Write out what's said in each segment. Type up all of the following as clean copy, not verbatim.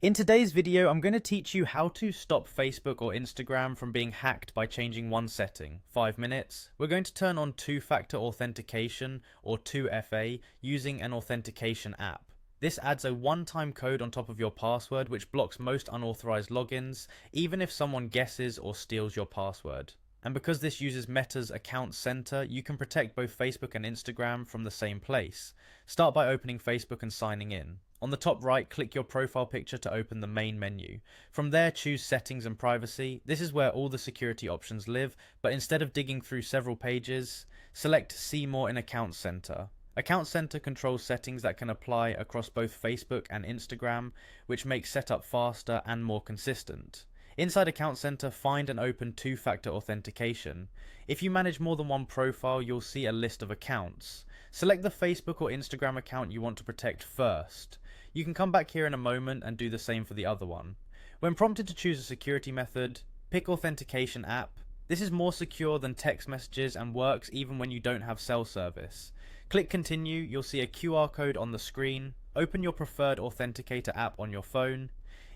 In today's video, I'm going to teach you how to stop Facebook or Instagram from being hacked by changing one setting. 5 minutes. We're going to turn on two-factor authentication, or 2FA, using an authentication app. This adds a one-time code on top of your password which blocks most unauthorized logins, even if someone guesses or steals your password. And because this uses Meta's Account Center, you can protect both Facebook and Instagram from the same place. Start by opening Facebook and signing in. On the top right, click your profile picture to open the main menu. From there, choose Settings and Privacy. This is where all the security options live, but instead of digging through several pages, select See More in Account Center. Account Center controls settings that can apply across both Facebook and Instagram, which makes setup faster and more consistent. Inside Account Center, find and open two-factor authentication. If you manage more than one profile, you'll see a list of accounts. Select the Facebook or Instagram account you want to protect first. You can come back here in a moment and do the same for the other one. When prompted to choose a security method, pick Authentication App. This is more secure than text messages and works even when you don't have cell service. Click Continue, you'll see a QR code on the screen. Open your preferred authenticator app on your phone.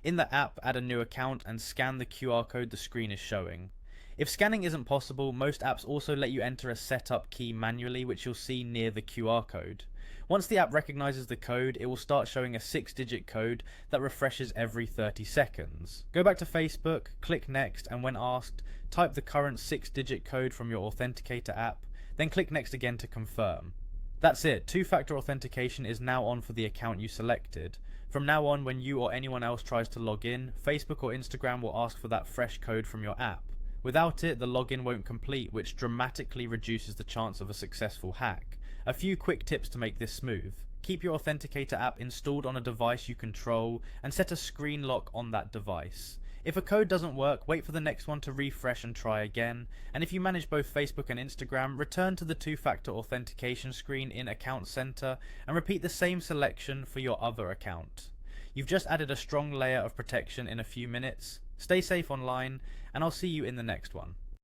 In the app, add a new account and scan the QR code the screen is showing. If scanning isn't possible, most apps also let you enter a setup key manually, which you'll see near the QR code. Once the app recognizes the code, it will start showing a 6-digit code that refreshes every 30 seconds. Go back to Facebook, click Next, and when asked, type the current 6-digit code from your Authenticator app, then click Next again to confirm. That's it, two-factor authentication is now on for the account you selected. From now on, when you or anyone else tries to log in, Facebook or Instagram will ask for that fresh code from your app. Without it, the login won't complete, which dramatically reduces the chance of a successful hack. A few quick tips to make this smooth. Keep your Authenticator app installed on a device you control and set a screen lock on that device. If a code doesn't work, wait for the next one to refresh and try again. And if you manage both Facebook and Instagram, return to the two-factor authentication screen in Account Center and repeat the same selection for your other account. You've just added a strong layer of protection in a few minutes. Stay safe online, and I'll see you in the next one.